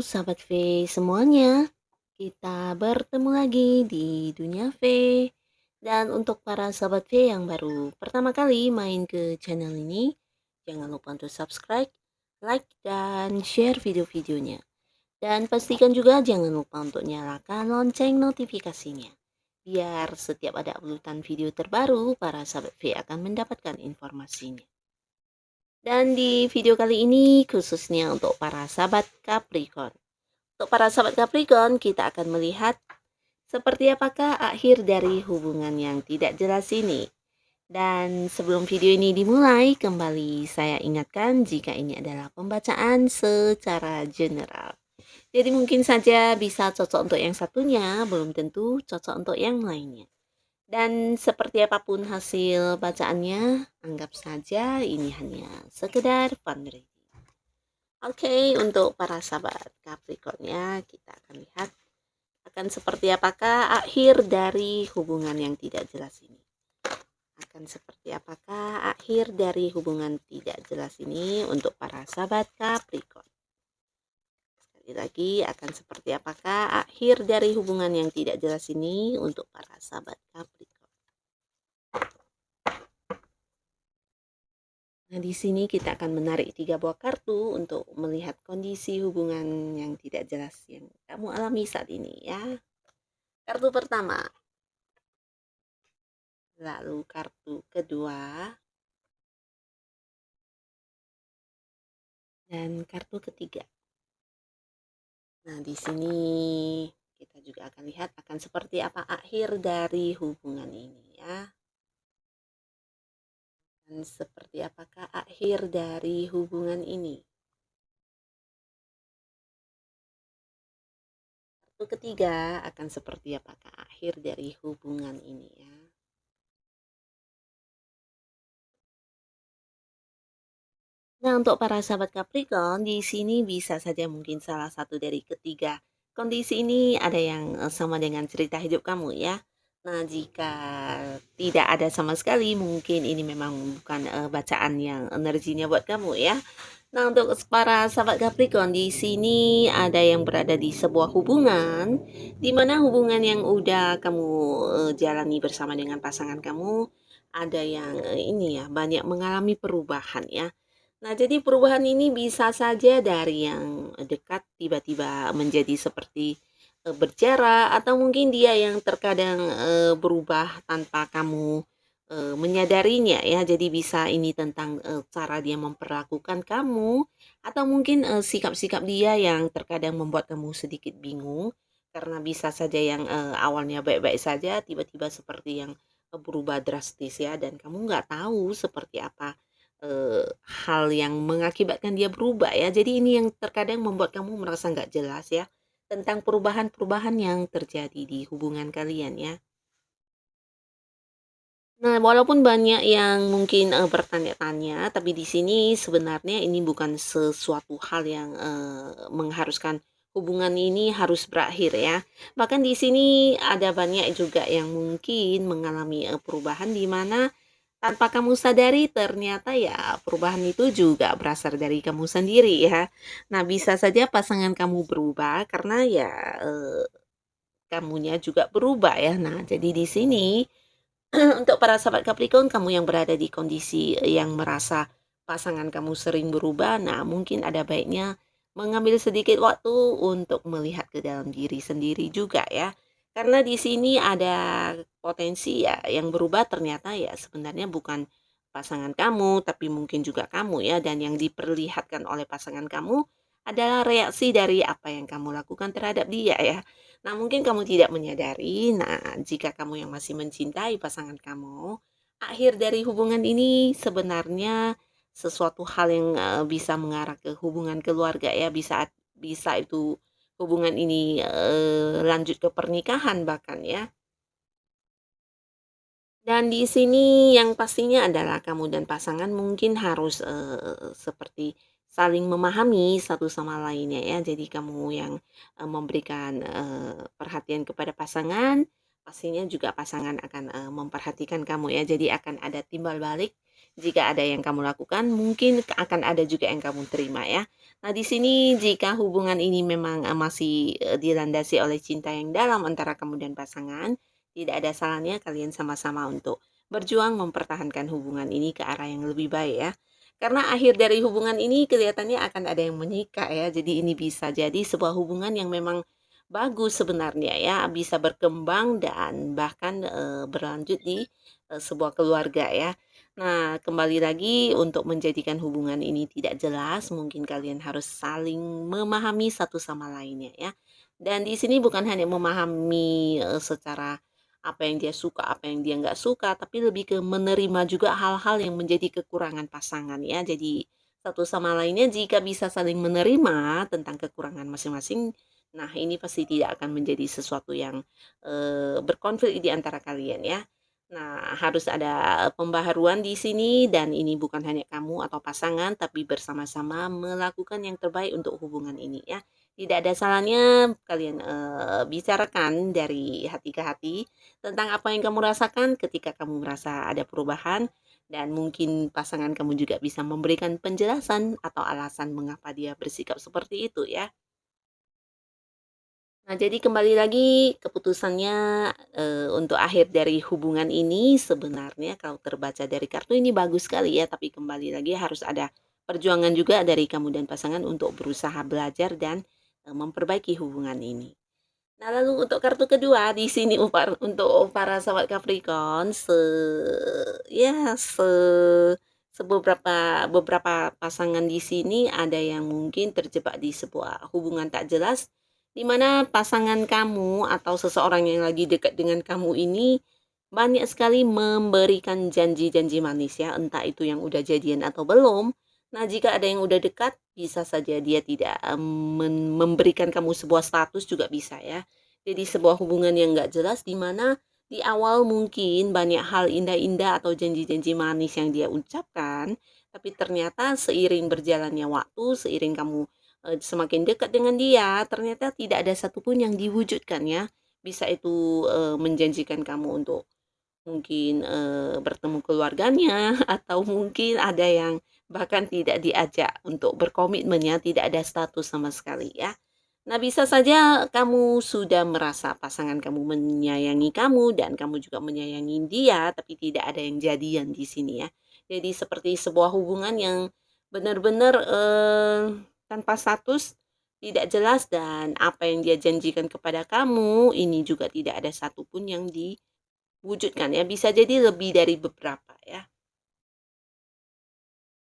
Sahabat V semuanya, kita bertemu lagi di Dunia V. Dan untuk para sahabat V yang baru pertama kali main ke channel ini, jangan lupa untuk subscribe, like, dan share video-videonya. Dan pastikan juga jangan lupa untuk nyalakan lonceng notifikasinya. Biar setiap ada uploadan video terbaru, para sahabat V akan mendapatkan informasinya. Dan di video kali ini khususnya untuk para sahabat Capricorn. Untuk para sahabat Capricorn, kita akan melihat seperti apakah akhir dari hubungan yang tidak jelas ini. Dan sebelum video ini dimulai, kembali saya ingatkan jika ini adalah pembacaan secara general. Jadi mungkin saja bisa cocok untuk yang satunya, belum tentu cocok untuk yang lainnya. Dan seperti apapun hasil bacaannya, anggap saja ini hanya sekedar fundraising. Oke, untuk para sahabat Capricorn ya, kita akan lihat akan seperti apakah akhir dari hubungan yang tidak jelas ini. Akan seperti apakah akhir dari hubungan tidak jelas ini untuk para sahabat Capricorn. Sekali lagi, akan seperti apakah akhir dari hubungan yang tidak jelas ini untuk para sahabat Capricorn. Nah, di sini kita akan menarik 3 buah kartu untuk melihat kondisi hubungan yang tidak jelas yang kamu alami saat ini ya. Kartu pertama. Lalu kartu kedua. Dan kartu ketiga. Nah, di sini kita juga akan lihat akan seperti apa akhir dari hubungan ini ya. Dan seperti apakah akhir dari hubungan ini. Kartu ketiga akan seperti apakah akhir dari hubungan ini ya. Nah, untuk para sahabat Capricorn, di sini bisa saja mungkin salah satu dari ketiga kondisi ini ada yang sama dengan cerita hidup kamu ya. Nah, jika tidak ada sama sekali, mungkin ini memang bukan bacaan yang energinya buat kamu ya. Nah, untuk para sahabat Capricorn, di sini ada yang berada di sebuah hubungan, di mana hubungan yang udah kamu jalani bersama dengan pasangan kamu, ada yang ini ya, banyak mengalami perubahan ya. Nah, jadi perubahan ini bisa saja dari yang dekat tiba-tiba menjadi seperti berjarak atau mungkin dia yang terkadang berubah tanpa kamu menyadarinya ya. Jadi bisa ini tentang cara dia memperlakukan kamu atau mungkin sikap-sikap dia yang terkadang membuat kamu sedikit bingung karena bisa saja yang awalnya baik-baik saja tiba-tiba seperti yang berubah drastis ya dan kamu nggak tahu seperti apa hal yang mengakibatkan dia berubah ya. Jadi ini yang terkadang membuat kamu merasa nggak jelas ya tentang perubahan-perubahan yang terjadi di hubungan kalian ya. Nah, walaupun banyak yang mungkin bertanya-tanya, tapi di sini sebenarnya ini bukan sesuatu hal yang mengharuskan hubungan ini harus berakhir ya. Bahkan di sini ada banyak juga yang mungkin mengalami perubahan di mana tanpa kamu sadari ternyata ya perubahan itu juga berasal dari kamu sendiri ya. Nah, bisa saja pasangan kamu berubah karena ya kamunya juga berubah ya. Nah, jadi di sini untuk para sahabat Capricorn, kamu yang berada di kondisi yang merasa pasangan kamu sering berubah, nah mungkin ada baiknya mengambil sedikit waktu untuk melihat ke dalam diri sendiri juga ya. Karena di sini ada potensi ya yang berubah ternyata ya sebenarnya bukan pasangan kamu, tapi mungkin juga kamu ya. Dan yang diperlihatkan oleh pasangan kamu adalah reaksi dari apa yang kamu lakukan terhadap dia ya. Nah, mungkin kamu tidak menyadari. Nah, jika kamu yang masih mencintai pasangan kamu, akhir dari hubungan ini sebenarnya sesuatu hal yang bisa mengarah ke hubungan keluarga ya, bisa bisa itu hubungan ini lanjut ke pernikahan bahkan ya. Dan di sini yang pastinya adalah kamu dan pasangan mungkin harus seperti saling memahami satu sama lainnya ya. Jadi kamu yang memberikan perhatian kepada pasangan, pastinya juga pasangan akan memperhatikan kamu ya. Jadi akan ada timbal balik, jika ada yang kamu lakukan, mungkin akan ada juga yang kamu terima ya. Nah, di sini jika hubungan ini memang masih dilandasi oleh cinta yang dalam antara kamu dan pasangan, tidak ada salahnya kalian sama-sama untuk berjuang mempertahankan hubungan ini ke arah yang lebih baik ya. Karena akhir dari hubungan ini kelihatannya akan ada yang menikah ya. Jadi ini bisa jadi sebuah hubungan yang memang bagus sebenarnya ya, bisa berkembang dan bahkan berlanjut di sebuah keluarga ya. Nah, kembali lagi untuk menjadikan hubungan ini tidak jelas, mungkin kalian harus saling memahami satu sama lainnya ya. Dan di sini bukan hanya memahami secara apa yang dia suka, apa yang dia nggak suka, tapi lebih ke menerima juga hal-hal yang menjadi kekurangan pasangan ya. Jadi satu sama lainnya jika bisa saling menerima tentang kekurangan masing-masing, nah ini pasti tidak akan menjadi sesuatu yang berkonflik di antara kalian ya. Nah, harus ada pembaharuan di sini dan ini bukan hanya kamu atau pasangan, tapi bersama-sama melakukan yang terbaik untuk hubungan ini ya. Tidak ada salahnya kalian bicarakan dari hati ke hati tentang apa yang kamu rasakan ketika kamu merasa ada perubahan dan mungkin pasangan kamu juga bisa memberikan penjelasan atau alasan mengapa dia bersikap seperti itu ya. Nah, jadi kembali lagi keputusannya, untuk akhir dari hubungan ini sebenarnya kalau terbaca dari kartu ini bagus sekali ya, tapi kembali lagi harus ada perjuangan juga dari kamu dan pasangan untuk berusaha belajar dan, memperbaiki hubungan ini. Nah, lalu untuk kartu kedua di sini untuk para sahabat Capricorn ya beberapa pasangan di sini ada yang mungkin terjebak di sebuah hubungan tak jelas, di mana pasangan kamu atau seseorang yang lagi dekat dengan kamu ini banyak sekali memberikan janji-janji manis ya, entah itu yang udah jadian atau belum. Nah, jika ada yang udah dekat, bisa saja dia tidak memberikan kamu sebuah status juga bisa ya. Jadi sebuah hubungan yang nggak jelas di mana di awal mungkin banyak hal indah-indah atau janji-janji manis yang dia ucapkan, tapi ternyata seiring berjalannya waktu, seiring kamu semakin dekat dengan dia, ternyata tidak ada satupun yang diwujudkan ya. Bisa itu menjanjikan kamu untuk mungkin bertemu keluarganya atau mungkin ada yang bahkan tidak diajak untuk berkomitmen ya, tidak ada status sama sekali ya. Nah, bisa saja kamu sudah merasa pasangan kamu menyayangi kamu dan kamu juga menyayangi dia, tapi tidak ada yang jadian di sini ya. Jadi seperti sebuah hubungan yang benar-benar tanpa status, tidak jelas dan apa yang dia janjikan kepada kamu ini juga tidak ada satupun yang diwujudkan ya. Bisa jadi lebih dari beberapa ya.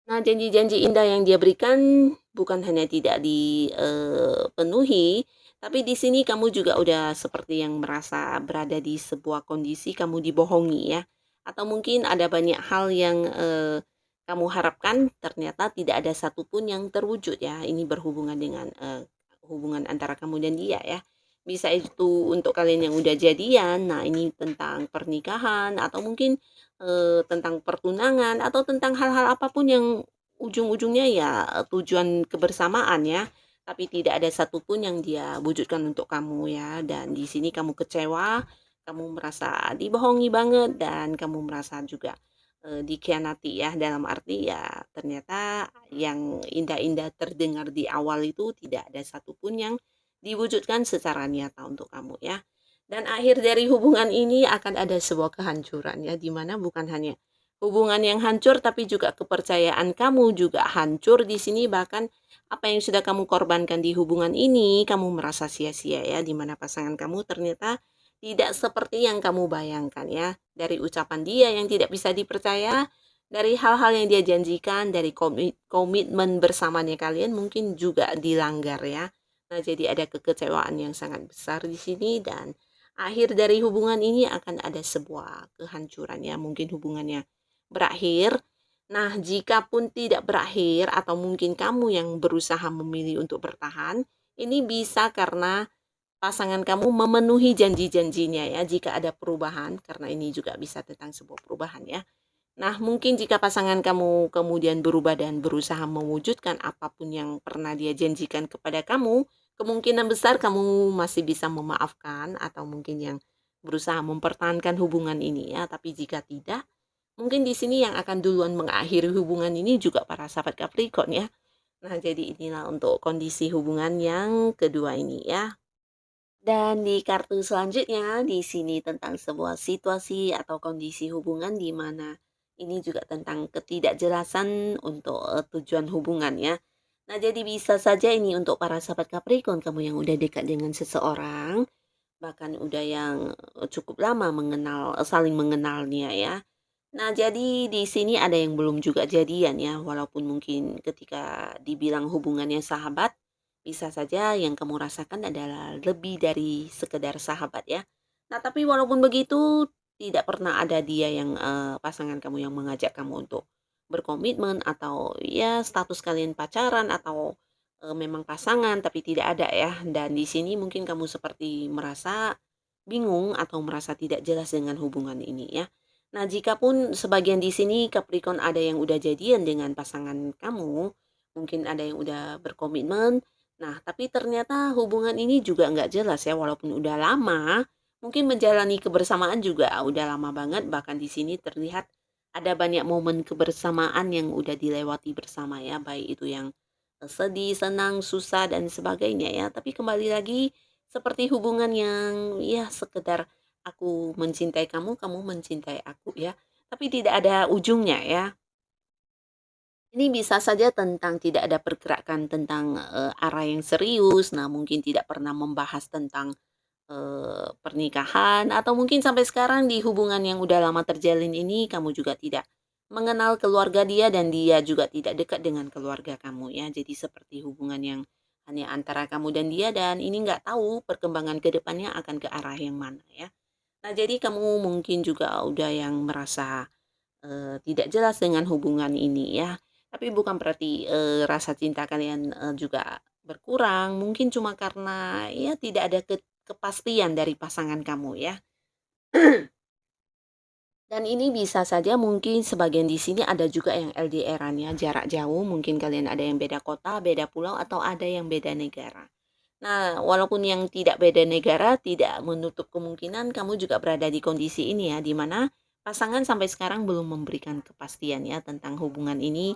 Nah, janji-janji indah yang dia berikan bukan hanya tidak dipenuhi, tapi di sini kamu juga udah seperti yang merasa berada di sebuah kondisi kamu dibohongi ya. Atau mungkin ada banyak hal yang kamu harapkan ternyata tidak ada satupun yang terwujud ya. Ini berhubungan dengan hubungan antara kamu dan dia ya. Bisa itu untuk kalian yang udah jadian, nah ini tentang pernikahan atau mungkin tentang pertunangan atau tentang hal-hal apapun yang ujung-ujungnya ya tujuan kebersamaan ya, tapi tidak ada satupun yang dia wujudkan untuk kamu ya, dan di sini kamu kecewa, kamu merasa dibohongi banget dan kamu merasa juga, dikhianati ya, dalam arti ya ternyata yang indah-indah terdengar di awal itu tidak ada satupun yang diwujudkan secara nyata untuk kamu ya. Dan akhir dari hubungan ini akan ada sebuah kehancuran ya, di mana bukan hanya hubungan yang hancur tapi juga kepercayaan kamu juga hancur di sini, bahkan apa yang sudah kamu korbankan di hubungan ini kamu merasa sia-sia ya, di mana pasangan kamu ternyata tidak seperti yang kamu bayangkan ya. Dari ucapan dia yang tidak bisa dipercaya, dari hal-hal yang dia janjikan, dari komitmen bersamanya kalian mungkin juga dilanggar ya. Nah, jadi ada kekecewaan yang sangat besar di sini dan akhir dari hubungan ini akan ada sebuah kehancuran ya, mungkin hubungannya berakhir. Nah, jika pun tidak berakhir atau mungkin kamu yang berusaha memilih untuk bertahan, ini bisa karena pasangan kamu memenuhi janji-janjinya ya, jika ada perubahan, karena ini juga bisa tentang sebuah perubahan ya. Nah, mungkin jika pasangan kamu kemudian berubah dan berusaha mewujudkan apapun yang pernah dia janjikan kepada kamu, kemungkinan besar kamu masih bisa memaafkan atau mungkin yang berusaha mempertahankan hubungan ini ya. Tapi jika tidak, mungkin di sini yang akan duluan mengakhiri hubungan ini juga para sahabat Capricorn ya. Nah, jadi inilah untuk kondisi hubungan yang kedua ini ya. Dan di kartu selanjutnya, di sini tentang sebuah situasi atau kondisi hubungan di mana ini juga tentang ketidakjelasan untuk tujuan hubungan ya. Nah, jadi bisa saja ini untuk para sahabat Capricorn, kamu yang udah dekat dengan seseorang, bahkan udah yang cukup lama mengenal, saling mengenalnya ya. Nah, jadi di sini ada yang belum juga jadian ya, walaupun mungkin ketika dibilang hubungannya sahabat, bisa saja yang kamu rasakan adalah lebih dari sekedar sahabat ya. Nah, tapi walaupun begitu, tidak pernah ada dia yang pasangan kamu yang mengajak kamu untuk berkomitmen atau ya status kalian pacaran atau memang pasangan tapi tidak ada ya. Dan di sini mungkin kamu seperti merasa bingung atau merasa tidak jelas dengan hubungan ini ya. Nah, jikapun sebagian di sini Capricorn ada yang udah jadian dengan pasangan kamu, mungkin ada yang udah berkomitmen. Nah, tapi ternyata hubungan ini juga nggak jelas ya, walaupun udah lama, mungkin menjalani kebersamaan juga udah lama banget. Bahkan di sini terlihat ada banyak momen kebersamaan yang udah dilewati bersama ya, baik itu yang sedih, senang, susah dan sebagainya ya. Tapi kembali lagi seperti hubungan yang ya sekedar aku mencintai kamu, kamu mencintai aku ya, tapi tidak ada ujungnya ya. Ini bisa saja tentang tidak ada pergerakan tentang, arah yang serius, nah mungkin tidak pernah membahas tentang, pernikahan atau mungkin sampai sekarang di hubungan yang udah lama terjalin ini kamu juga tidak mengenal keluarga dia dan dia juga tidak dekat dengan keluarga kamu ya. Jadi seperti hubungan yang hanya antara kamu dan dia dan ini nggak tahu perkembangan ke depannya akan ke arah yang mana ya. Nah, jadi kamu mungkin juga udah yang merasa, tidak jelas dengan hubungan ini ya. Tapi bukan berarti, rasa cinta kalian, juga berkurang, mungkin cuma karena ya tidak ada kepastian dari pasangan kamu ya. Dan ini bisa saja mungkin sebagian di sini ada juga yang LDR-an ya, jarak jauh, mungkin kalian ada yang beda kota, beda pulau, atau ada yang beda negara. Nah, walaupun yang tidak beda negara, tidak menutup kemungkinan kamu juga berada di kondisi ini ya, di mana pasangan sampai sekarang belum memberikan kepastian ya tentang hubungan ini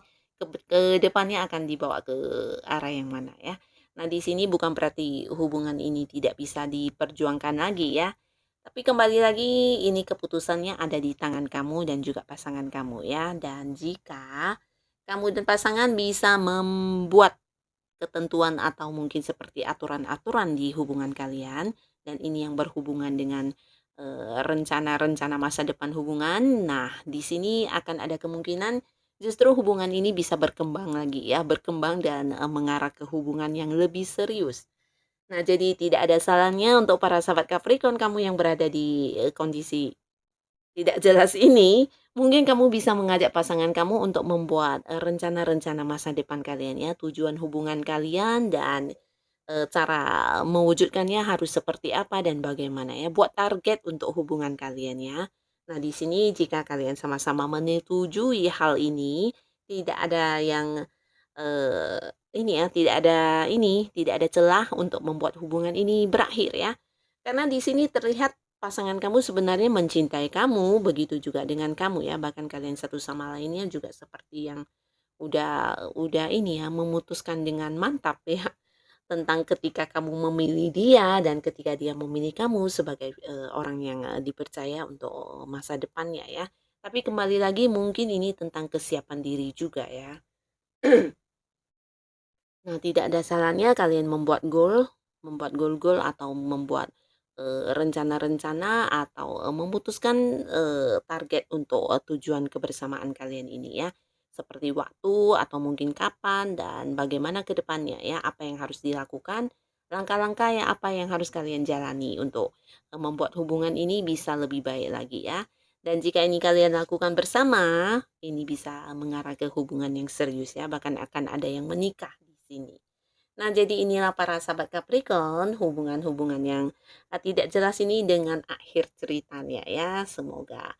ke depannya akan dibawa ke arah yang mana ya. Nah, di sini bukan berarti hubungan ini tidak bisa diperjuangkan lagi ya. Tapi kembali lagi ini keputusannya ada di tangan kamu dan juga pasangan kamu ya. Dan jika kamu dan pasangan bisa membuat ketentuan atau mungkin seperti aturan-aturan di hubungan kalian dan ini yang berhubungan dengan rencana-rencana masa depan hubungan. Nah, di sini akan ada kemungkinan justru hubungan ini bisa berkembang lagi ya, berkembang dan mengarah ke hubungan yang lebih serius. Nah, jadi tidak ada salahnya untuk para sahabat Capricorn kamu yang berada di kondisi tidak jelas ini, mungkin kamu bisa mengajak pasangan kamu untuk membuat, rencana-rencana masa depan kalian ya, tujuan hubungan kalian dan, cara mewujudkannya harus seperti apa dan bagaimana ya. Buat target untuk hubungan kalian ya. Nah, di sini jika kalian sama-sama menyetujui hal ini, tidak ada yang, ini ya, tidak ada celah untuk membuat hubungan ini berakhir ya. Karena di sini terlihat pasangan kamu sebenarnya mencintai kamu, begitu juga dengan kamu ya, bahkan kalian satu sama lainnya juga seperti yang udah ini ya, memutuskan dengan mantap ya, tentang ketika kamu memilih dia dan ketika dia memilih kamu sebagai, orang yang, dipercaya untuk masa depannya ya. Tapi kembali lagi mungkin ini tentang kesiapan diri juga ya. Nah, tidak ada salahnya kalian membuat goal-goal atau membuat, rencana-rencana atau, memutuskan, target untuk, tujuan kebersamaan kalian ini ya. Seperti waktu atau mungkin kapan dan bagaimana ke depannya ya, apa yang harus dilakukan, langkah-langkah ya apa yang harus kalian jalani untuk, membuat hubungan ini bisa lebih baik lagi ya. Dan jika ini kalian lakukan bersama, ini bisa mengarah ke hubungan yang serius ya, bahkan akan ada yang menikah di sini. Nah, jadi inilah para sahabat Capricorn, hubungan-hubungan yang tidak jelas ini dengan akhir ceritanya ya. Semoga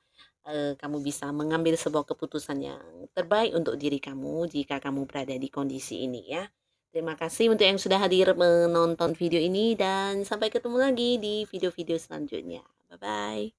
kamu bisa mengambil sebuah keputusan yang terbaik untuk diri kamu jika kamu berada di kondisi ini ya. Terima kasih untuk yang sudah hadir menonton video ini dan sampai ketemu lagi di video-video selanjutnya. Bye-bye.